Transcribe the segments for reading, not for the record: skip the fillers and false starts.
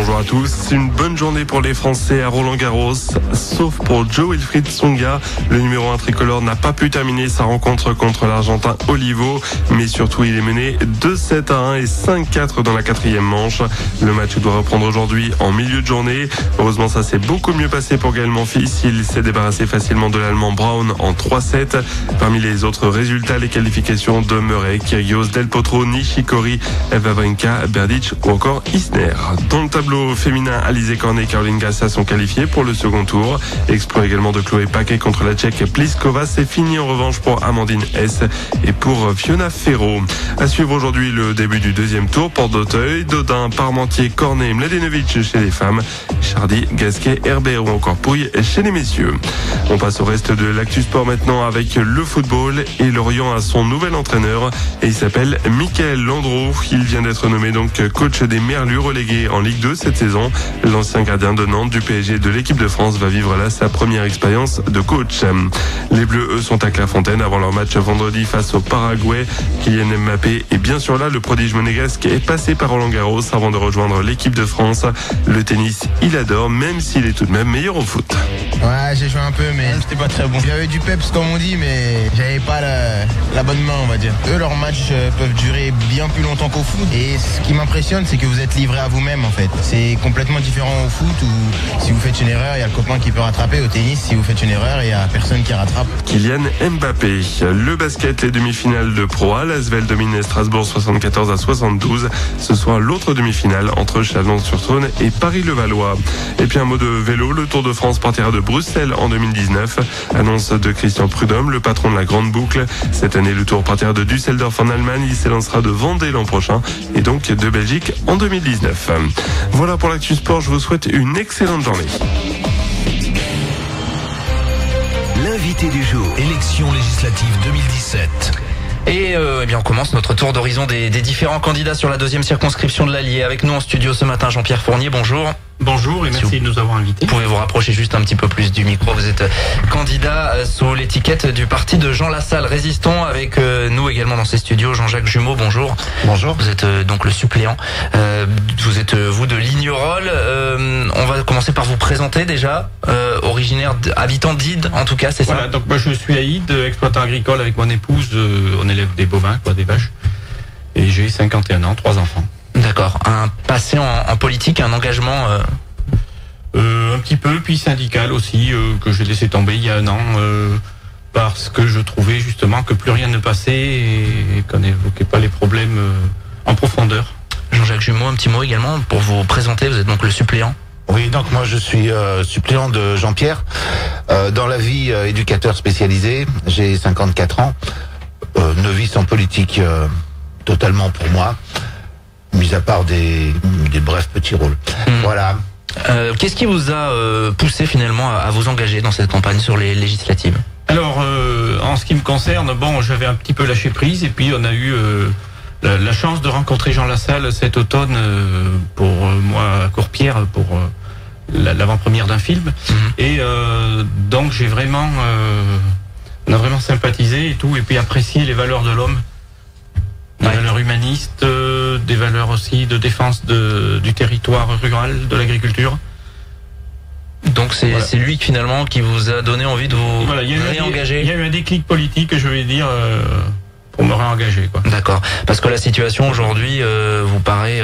bonjour à tous. Une bonne journée pour les Français à Roland-Garros, sauf pour Jo-Wilfried Tsonga. Le numéro 1 tricolore n'a pas pu terminer sa rencontre contre l'Argentin Olivo, mais surtout il est mené 2-7-1 et 5-4 dans la quatrième manche. Le match doit reprendre aujourd'hui en milieu de journée. Heureusement, ça s'est beaucoup mieux passé pour Gaël Monfils. Il s'est débarrassé facilement de l'Allemand Braun en 3-7. Parmi les autres résultats, les qualifications de Murray, Kyrgios, Del Potro, Nishikori, Wawrinka, Berdych ou encore Isner. Dans le tableau féminin, Alizé Cornet et Caroline Garcia sont qualifiées pour le second tour. Exploit également de Chloé Paquet contre la Tchèque Pliskova. C'est fini en revanche pour Amandine Hess et pour Fiona Ferro. À suivre aujourd'hui le début du deuxième tour. Porte d'Auteuil, Dodin, Parmentier, Cornet, Mladenovic chez les femmes, Chardy, Gasquet, Herbert ou encore Pouille chez les messieurs. On passe au reste de l'actu sport maintenant avec le football et Lorient a son nouvel entraîneur et il s'appelle Michael Landreau. Il vient d'être nommé donc coach des Merlus relégués en Ligue 2 cette saison. L'ancien gardien de Nantes, du PSG, de l'équipe de France va vivre là sa première expérience de coach. Les Bleus, eux, sont à Clairefontaine avant leur match vendredi face au Paraguay. Kylian Mbappé est bien sûr là. Le prodige monégasque est passé par Roland-Garros avant de rejoindre l'équipe de France. Le tennis, il adore, même s'il est tout de même meilleur au foot. Ouais, j'ai joué un peu, mais c'était pas très bon. J'avais du peps, comme on dit, mais j'avais pas la bonne main, on va dire. Eux, leurs matchs peuvent durer bien plus longtemps qu'au foot. Et ce qui m'impressionne, c'est que vous êtes livré à vous-même, en fait. C'est complètement différent au foot où si vous faites une erreur, il y a le copain qui peut rattraper. Au tennis, si vous faites une erreur, il y a personne qui rattrape. Kylian Mbappé. Le basket, les demi-finales de Pro A. L'Asvel domine Strasbourg 74-72. Ce soir, l'autre demi-finale entre Chalon-sur-Saône et Paris-Levallois. Et puis un mot de vélo. Le Tour de France partira de Bruxelles en 2019. Annonce de Christian Prudhomme, le patron de la Grande Boucle. Cette année, le Tour partira de Düsseldorf en Allemagne. Il s'élancera de Vendée l'an prochain et donc de Belgique en 2019. Voilà pour l'actu sport. Je vous souhaite une excellente journée. L'invité du jour. Élection législative 2017. Et bien on commence notre tour d'horizon des différents candidats sur la deuxième circonscription de l'Allier. Avec nous en studio ce matin, Jean-Pierre Fournier, bonjour. Bonjour et merci de nous avoir invités. Vous pouvez vous rapprocher juste un petit peu plus du micro. Vous êtes candidat sous l'étiquette du parti de Jean Lassalle. Résistons avec nous également dans ces studios. Jean-Jacques Jumeau, bonjour. Bonjour. Vous êtes donc le suppléant. Vous êtes vous de Lignerolles. On va commencer par vous présenter déjà. Originaire, habitant d'Ide en tout cas, c'est voilà, ça? Donc moi je suis à Ide, exploitant agricole avec mon épouse. On élève des bovins, des vaches. Et j'ai 51 ans, 3 enfants. D'accord. Un passé en politique, un engagement un petit peu, puis syndical aussi, que j'ai laissé tomber il y a 1 an, parce que je trouvais justement que plus rien ne passait et qu'on n'évoquait pas les problèmes en profondeur. Jean-Jacques Jumeau, un petit mot également pour vous présenter. Vous êtes donc le suppléant. Oui, donc moi je suis suppléant de Jean-Pierre dans la vie éducateur spécialisé. J'ai 54 ans, novice en politique totalement pour moi, mis à part des brefs petits rôles. Voilà. Qu'est-ce qui vous a poussé finalement à vous engager dans cette campagne sur les législatives? Alors, en ce qui me concerne, j'avais un petit peu lâché prise et puis on a eu la chance de rencontrer Jean Lassalle cet automne pour moi à Courpierre pour l'avant-première d'un film. Et donc j'ai vraiment on a vraiment sympathisé et tout et puis apprécié les valeurs de l'homme. Des valeurs humanistes, des valeurs aussi de défense du territoire rural, de l'agriculture. Donc c'est lui finalement qui vous a donné envie de vous réengager. Il y a eu un déclic politique, je vais dire, pour me réengager. D'accord. Parce que la situation aujourd'hui vous paraît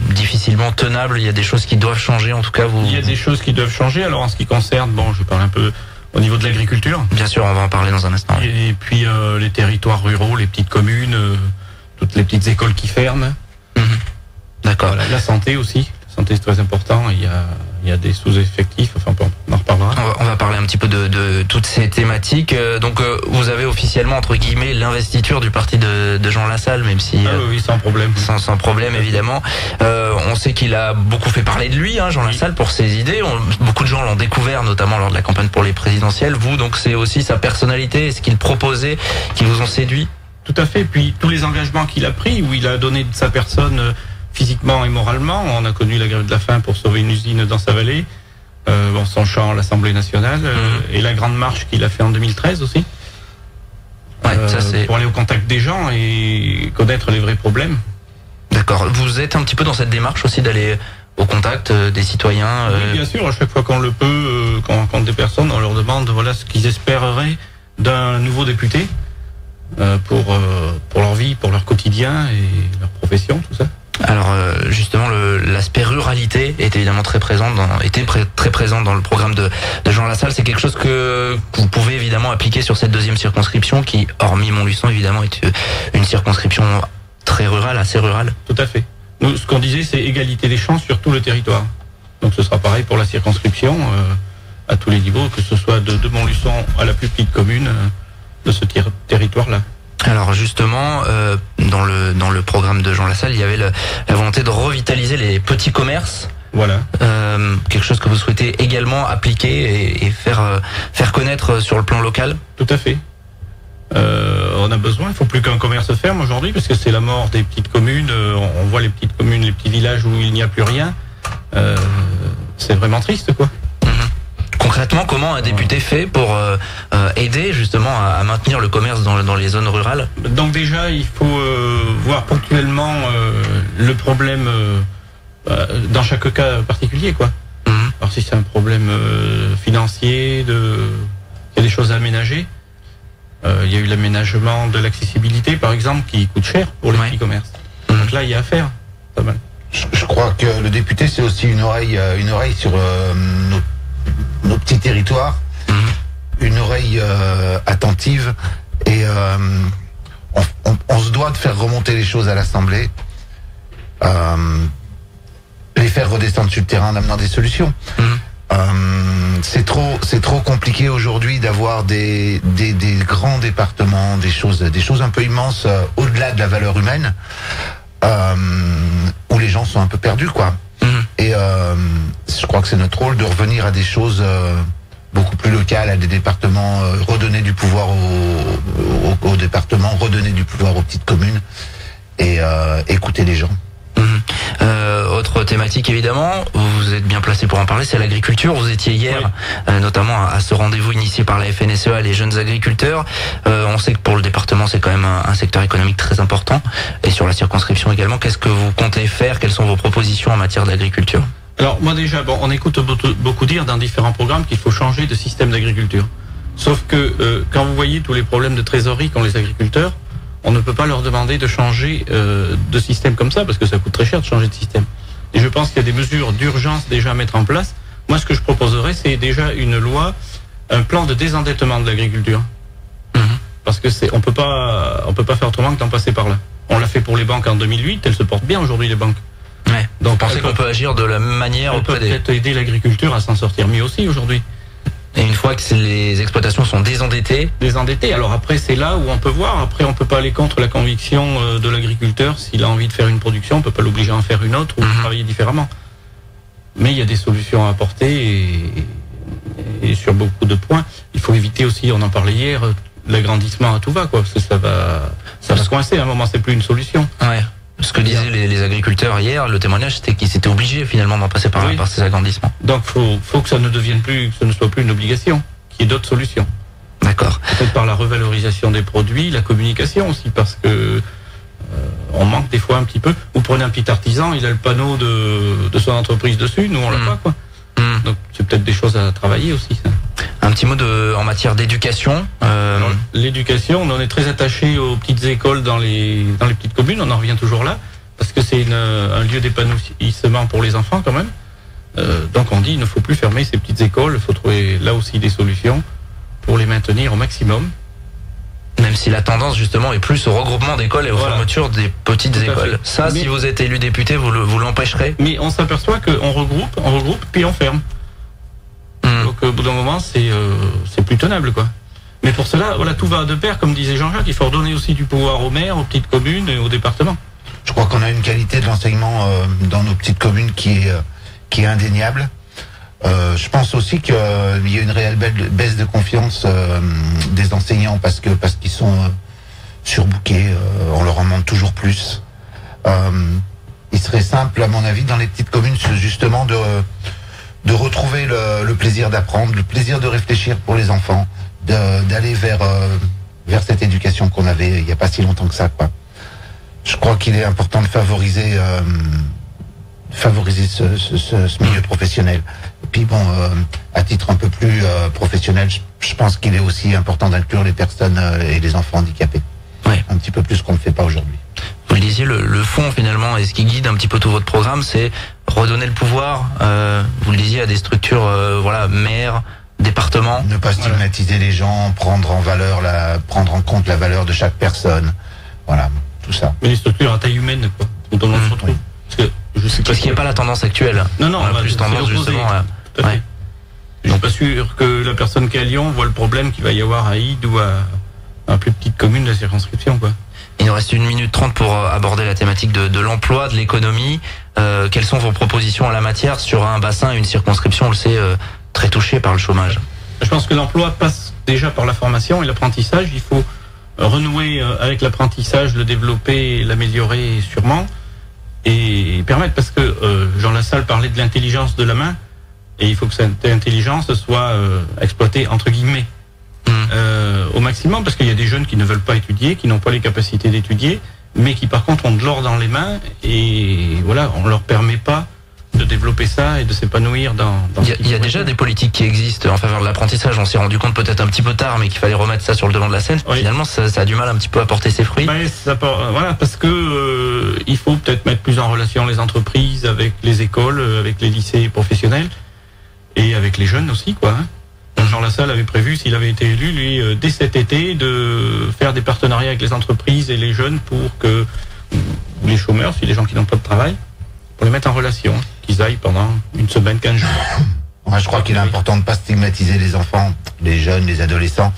difficilement tenable. Il y a des choses qui doivent changer, en tout cas. Il y a des choses qui doivent changer. Alors en ce qui concerne, je parle un peu au niveau de l'agriculture. Bien sûr, on va en parler dans un instant. Et puis les territoires ruraux, les petites communes, toutes les petites écoles qui ferment. D'accord. Voilà, la santé aussi. La santé c'est très important. Il y a des sous-effectifs. Enfin, on en reparlera. On va parler un petit peu de toutes ces thématiques. Donc, vous avez officiellement entre guillemets l'investiture du parti de Jean Lassalle, même si oui, sans problème. Sans problème évidemment. On sait qu'il a beaucoup fait parler de lui, Jean Lassalle, pour ses idées. Beaucoup de gens l'ont découvert, notamment lors de la campagne pour les présidentielles. Vous, donc, c'est aussi sa personnalité et ce qu'il proposait qui vous ont séduit. Tout à fait. Puis tous les engagements qu'il a pris, où il a donné de sa personne physiquement et moralement. On a connu la grève de la faim pour sauver une usine dans sa vallée. Son chant à l'Assemblée nationale et la grande marche qu'il a fait en 2013 aussi. Pour aller au contact des gens et connaître les vrais problèmes. D'accord. Vous êtes un petit peu dans cette démarche aussi d'aller au contact des citoyens. Oui, bien sûr, à chaque fois qu'on le peut, quand on rencontre des personnes, on leur demande voilà ce qu'ils espéreraient d'un nouveau député pour leur vie, pour leur quotidien et leur profession, tout ça. Alors justement, l'aspect ruralité est évidemment très présent très présent dans le programme de Jean Lassalle. C'est quelque chose que vous pouvez évidemment appliquer sur cette deuxième circonscription qui, hormis Montluçon évidemment, est une circonscription très rurale, assez rurale. Tout à fait. Nous, ce qu'on disait, c'est égalité des chances sur tout le territoire. Donc ce sera pareil pour la circonscription, à tous les niveaux, que ce soit de Montluçon à la plus petite commune de ce territoire-là. Alors justement, dans le programme de Jean Lassalle, il y avait la volonté de revitaliser les petits commerces. Voilà. Quelque chose que vous souhaitez également appliquer et faire connaître sur le plan local. Tout à fait. On a besoin, il ne faut plus qu'un commerce ferme aujourd'hui, parce que c'est la mort des petites communes. On voit les petites communes, les petits villages où il n'y a plus rien. C'est vraiment triste, quoi. Concrètement, comment un député fait pour aider justement à maintenir le commerce dans les zones rurales? Donc déjà, il faut voir ponctuellement le problème dans chaque cas particulier, quoi. Alors si c'est un problème financier, il y a des choses à aménager. Il y a eu l'aménagement de l'accessibilité, par exemple, qui coûte cher pour les petits commerces. Donc là, il y a à faire. Pas mal. Je crois que le député, c'est aussi une oreille sur nos petits territoires, une oreille attentive, et on se doit de faire remonter les choses à l'Assemblée, les faire redescendre sur le terrain en amenant des solutions. C'est trop compliqué aujourd'hui d'avoir des grands départements, des choses un peu immenses au-delà de la valeur humaine, où les gens sont un peu perdus, quoi. Et je crois que c'est notre rôle de revenir à des choses beaucoup plus locales, à des départements, redonner du pouvoir aux départements, redonner du pouvoir aux petites communes et écouter les gens. Autre thématique évidemment, vous êtes bien placé pour en parler, c'est l'agriculture. Vous étiez hier notamment à ce rendez-vous initié par la FNSEA, les jeunes agriculteurs. On sait que pour le département c'est quand même un secteur économique très important, et sur la circonscription également. Qu'est-ce que vous comptez faire? Quelles sont vos propositions en matière d'agriculture? Alors moi déjà, on écoute beaucoup dire dans différents programmes qu'il faut changer de système d'agriculture. Sauf que quand vous voyez tous les problèmes de trésorerie qu'ont les agriculteurs, on ne peut pas leur demander de changer de système comme ça, parce que ça coûte très cher de changer de système. Et je pense qu'il y a des mesures d'urgence déjà à mettre en place. Moi, ce que je proposerais, c'est déjà une loi, un plan de désendettement de l'agriculture. Parce que on peut pas faire autrement que d'en passer par là. On l'a fait pour les banques en 2008, elles se portent bien aujourd'hui, les banques. Ouais. Donc, pensez qu'on peut agir de la même manière auprès des... peut-être aider l'agriculture à s'en sortir mieux aussi aujourd'hui. Et une fois que les exploitations sont désendettées, alors après c'est là où on peut voir. Après on peut pas aller contre la conviction de l'agriculteur. S'il a envie de faire une production, on peut pas l'obliger à en faire une autre ou travailler différemment. Mais il y a des solutions à apporter et sur beaucoup de points. Il faut éviter aussi, on en parlait hier, l'agrandissement à tout va, quoi. Parce que ça va se coincer. À un moment, c'est plus une solution. Ouais. Ce que disaient les agriculteurs hier, le témoignage, c'était qu'ils s'étaient obligés finalement d'en passer par ces agrandissements. Donc faut que ça ne devienne plus, que ce ne soit plus une obligation, qu'il y ait d'autres solutions. D'accord. Peut-être par la revalorisation des produits, la communication aussi, parce que on manque des fois un petit peu. Vous prenez un petit artisan, il a le panneau de son entreprise dessus, nous on l'a pas, quoi. Donc c'est peut-être des choses à travailler aussi, ça. Un petit mot en matière d'éducation. L'éducation, on est très attaché aux petites écoles dans les petites communes, on en revient toujours là, parce que c'est un lieu d'épanouissement pour les enfants quand même. Donc on dit il ne faut plus fermer ces petites écoles, il faut trouver là aussi des solutions pour les maintenir au maximum. Même si la tendance justement est plus au regroupement d'écoles et aux fermetures des petites écoles. Ça, mais si vous êtes élu député, vous l'empêcherez. Mais on s'aperçoit qu'on regroupe, puis on ferme. Donc au bout d'un moment, c'est plus tenable, quoi. Mais pour cela, tout va de pair, comme disait Jean-Jacques, il faut redonner aussi du pouvoir aux maires, aux petites communes et aux départements. Je crois qu'on a une qualité de l'enseignement dans nos petites communes qui est indéniable. Je pense aussi qu'il y a une réelle baisse de confiance des enseignants parce qu'ils sont surbookés, on leur en demande toujours plus. Il serait simple, à mon avis, dans les petites communes, justement de retrouver le plaisir d'apprendre, le plaisir de réfléchir pour les enfants, d'aller vers cette éducation qu'on avait il n'y a pas si longtemps que ça, quoi. Je crois qu'il est important de favoriser favoriser ce milieu professionnel. Et puis bon, à titre un peu plus professionnel, je pense qu'il est aussi important d'inclure les personnes et les enfants handicapés. Ouais. Un petit peu plus qu'on ne fait pas aujourd'hui. Vous le disiez, le fond finalement, et ce qui guide un petit peu tout votre programme, c'est redonner le pouvoir, vous le disiez, à des structures, maires, départements. Ne pas stigmatiser les gens, prendre en compte la valeur de chaque personne. Voilà, tout ça. Mais les structures à taille humaine, quoi. Dont on se retrouve. Oui. Parce que je sais pas Parce qu'il n'y a pas la tendance actuelle. Non, On a plus c'est tendance l'opposé. justement à... Tout à fait. Ouais. Je suis pas sûr que la personne qui est à Lyon voit le problème qu'il va y avoir à Ide ou à une plus petite commune de la circonscription, quoi. Il nous reste 1 minute 30 pour aborder la thématique de l'emploi, de l'économie. Quelles sont vos propositions à la matière sur un bassin, une circonscription, on le sait, très touchée par le chômage? Je pense que l'emploi passe déjà par la formation et l'apprentissage. Il faut renouer avec l'apprentissage, le développer, l'améliorer sûrement et permettre, parce que Jean Lassalle parlait de l'intelligence de la main et il faut que cette intelligence soit exploitée entre guillemets au maximum, parce qu'il y a des jeunes qui ne veulent pas étudier, qui n'ont pas les capacités d'étudier, mais qui par contre ont de l'or dans les mains et voilà, on leur permet pas de développer ça et de s'épanouir dans Il y a déjà des politiques qui existent en faveur de l'apprentissage. On s'est rendu compte peut-être un petit peu tard, mais qu'il fallait remettre ça sur le devant de la scène. Oui. Finalement, ça a du mal un petit peu à porter ses fruits. Voilà, parce que il faut peut-être mettre plus en relation les entreprises avec les écoles, avec les lycées professionnels et avec les jeunes aussi, quoi. Jean Lassalle avait prévu, s'il avait été élu, lui, dès cet été, de faire des partenariats avec les entreprises et les jeunes pour que ou les chômeurs, si les gens qui n'ont pas de travail, pour les mettre en relation, qu'ils aillent pendant 1 semaine, 15 jours. Moi, je crois qu'il est important de ne pas stigmatiser les enfants, les jeunes, les adolescents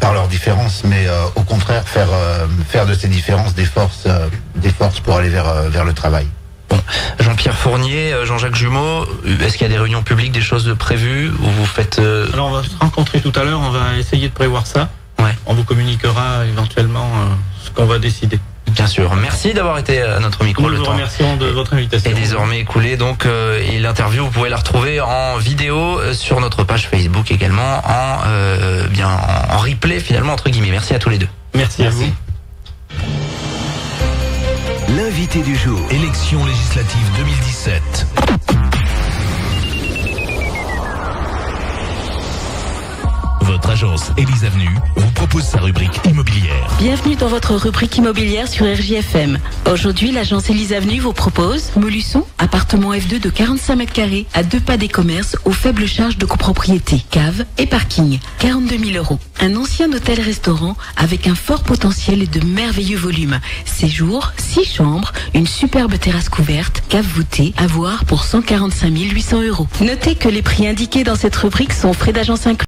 par leurs différences, mais au contraire faire de ces différences des forces pour aller vers le travail. Bon. Jean-Pierre Fournier, Jean-Jacques Jumeau, est-ce qu'il y a des réunions publiques, des choses prévues où vous faites... Alors on va se rencontrer tout à l'heure, on va essayer de prévoir ça. Ouais. On vous communiquera éventuellement ce qu'on va décider. Bien sûr. Merci d'avoir été à notre micro. Nous le vous temps remercions de votre invitation. est désormais écoulé, donc et l'interview, vous pouvez la retrouver en vidéo sur notre page Facebook également, en replay finalement entre guillemets. Merci à tous les deux. Merci à vous. L'invité du jour. Élection législative 2017. Votre agence Élise Avenue vous propose sa rubrique immobilière. Bienvenue dans votre rubrique immobilière sur RJFM. Aujourd'hui, l'agence Élise Avenue vous propose Melusson, appartement F2 de 45 mètres carrés à 2 pas des commerces aux faibles charges de copropriété, cave et parking. 42 000 €. Un ancien hôtel-restaurant avec un fort potentiel et de merveilleux volumes. Séjour, 6 chambres, une superbe terrasse couverte, cave voûtée, à voir pour 145 800 €. Notez que les prix indiqués dans cette rubrique sont frais d'agence inclus.